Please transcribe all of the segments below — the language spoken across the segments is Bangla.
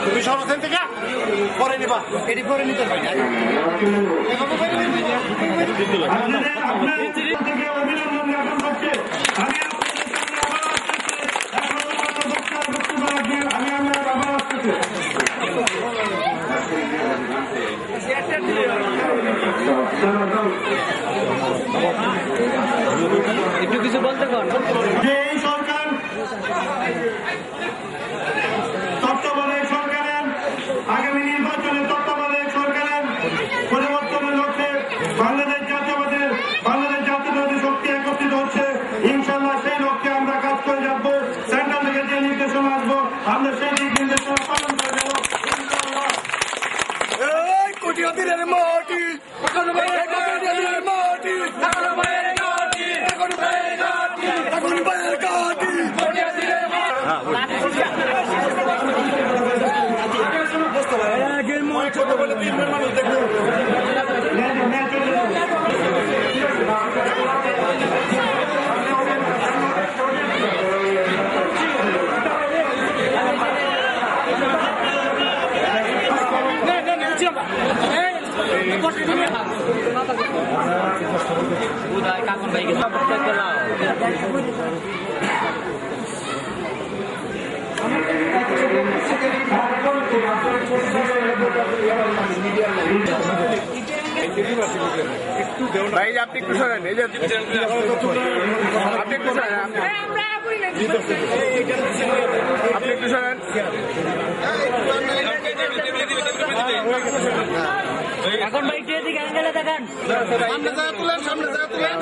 তুমি সরছেন থেকে পরে নিবা, এটি পরে নিতে পারি। একটু কিছু বলতে পার। এই সরকার তত্ত্বাবধায়ক সরকারের আগামী নির্বাচনে তত্ত্বাবধায়ক সরকারের পরিবর্তনের লক্ষ্যে বাংলাদেশ জাতীয়তাবাদী শক্তি একত্রিত হচ্ছে। ইনশাল্লাহ সেই লক্ষ্যে আমরা কাজ করে যাবো। সেন্ট্রাল থেকে যে নির্দেশনা আসবো আমরা সেই দিক নির্দেশনা পালন করে যাবো ইনশাল্লাহ। কাকুন ভাইকে সাপোর্ট করতে নাও। ভাই আপনি একটু শোনেন, এই যে আপনি একটু শোনেন, আপনি একটু শোনেন। এখন ভাই কে দিকে অ্যাঙ্গেলে দেখান। সামনে জায়গা তুলেন, সামনে জায়গা তুলেন।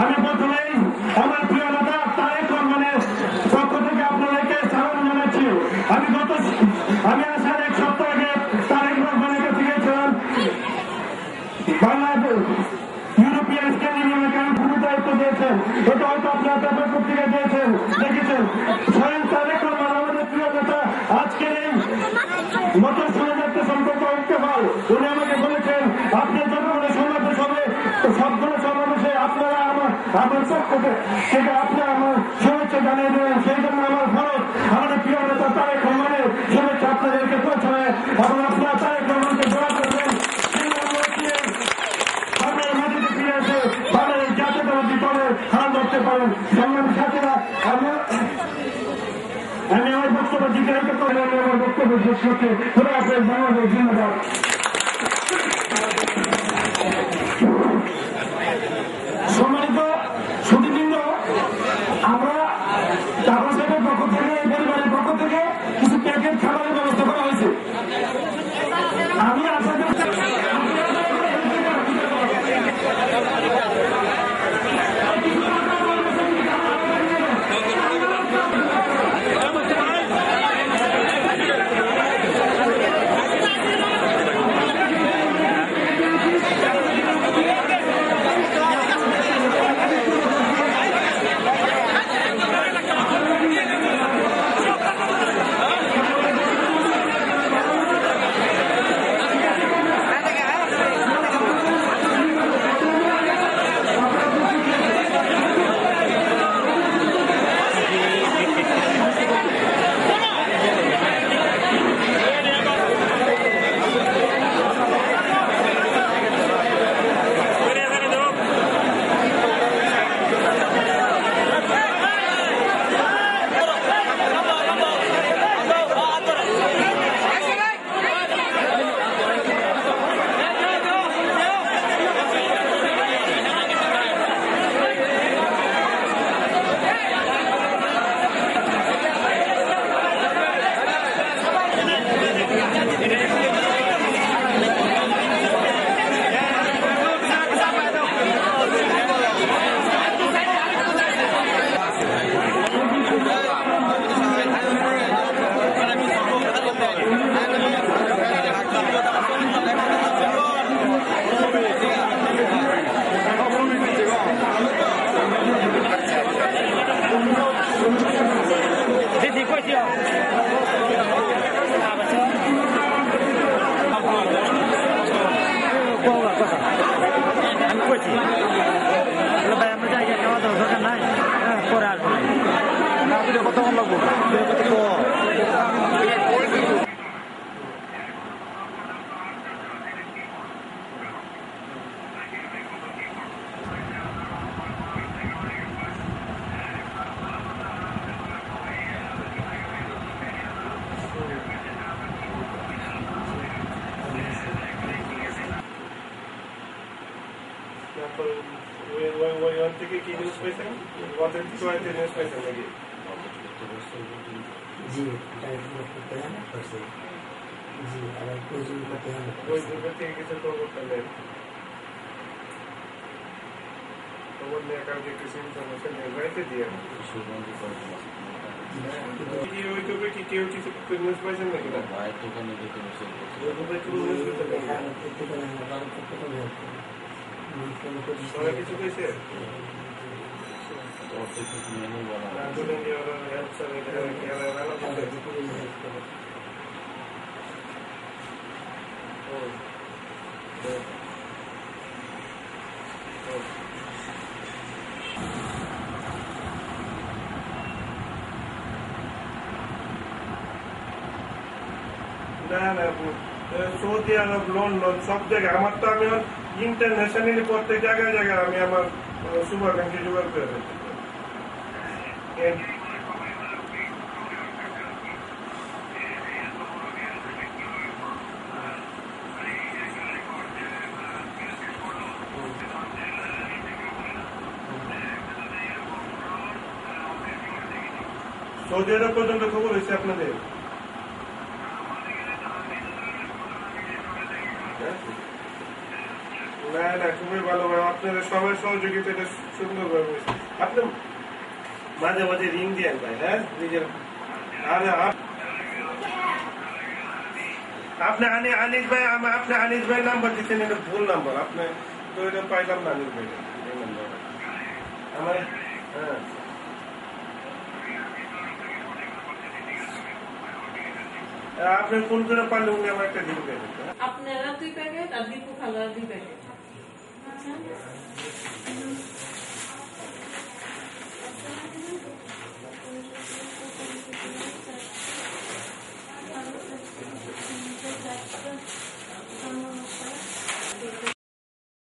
আমি প্রথমেই আমার প্রিয় নেতা তারেক রহমানের পক্ষ থেকে আপনাদেরকে সালাম জানাচ্ছি। আমি আসার এক সপ্তাহ আগে তারেক রহমানের কাছে গিয়েছিলাম। বাংলাদেশ ইউরোপিয়ান স্ক্যান্ডিনেভিয়ান কান্ট্রির দায়িত্ব দিয়েছেন, এটা হয়তো আপনার পেপার পত্রিকা দিয়েছেন, দেখেছেন। স্বয়ং তারেক রহমান আমাদের প্রিয় নেতা আজকের এই নতুন সংযুক্ত সম্পর্ক ঐক্য হল, উনি আমাকে বলেছেন আপনি যতগুলো সমাবেশ হবে সবগুলো সমাবেশে আপনারা আমার পক্ষ থেকে আপনি আমার শুভেচ্ছা জানিয়ে দেবেন। সেই জন্য আমার ভারত আমাদের প্রিয় নেতা তারেক রহমানের শুভেচ্ছা আপনাদেরকে পৌঁছাবে এবং আপনারা তারেক রহমানকে দোয়া করবেন বাংলার মাটিতে ফিরে এসে বাংলাদেশ জাতীয়তাবাদী দলের হাল ধরতে পারেন। সংগ্রামী সাথীরা, আমি আমার বক্তব্য জিজ্ঞাসা করে আমার বক্তব্য শেষ করতে ধরে আপনার বাংলাদেশ ধন্যবাদ। সম্মানিত সুধীবৃন্দ, আমরা টাকা সাহেবের পক্ষ থেকে এই পরিবারের পক্ষ থেকে কিছু প্যাকেট খাবারের ব্যবস্থা করা হয়েছে। আমি আশা করছি থেকে কি নিউজ পাইছেন? অথেন্টিক ওয়েতে নিউজ পাইছেন নাকি? জি, জি, আবার ফেসবুক থেকে কিছু খবর পেলেন, খবর নিয়ে কাউকে কিছু ইনফরমেশন নিয়ে দিয়ে ইউটিউবে কি কেউ কিছু নিউজ পাইছেন নাকি? না, সবাই কিছু পেয়েছে? না না, সৌদি আরব, লন্ডন, সব জায়গায় আমার তো আমি ইন্টারন্যাশনালি প্রত্যেক জায়গায় জায়গায় আমি আমার শুভাকাঙ্ক্ষী জোগাড় করে ফেলছি। সৌদি আরব পর্যন্ত খবর হয়েছে আপনাদের? না না খুবই ভালো ভাই, আপনাদের সবাই সহযোগিতা এটা সুন্দর ভাবে আপনি মাঝে মাঝে রিং দিয়েন ভাই। হ্যাঁ নিজের আপনি আনিস ভাই আপনি আনিস ভাই নাম্বার দিচ্ছেন, এটা ভুল নাম্বার। আপনি তো এটা পাইলাম না আনিস ভাই আমার। হ্যাঁ আপনি ফোন করে পারলে উনি আমার একটা রিং দেবেন। আপনারা 2 প্যাকেট আর দীপু খালার 2 প্যাকেট।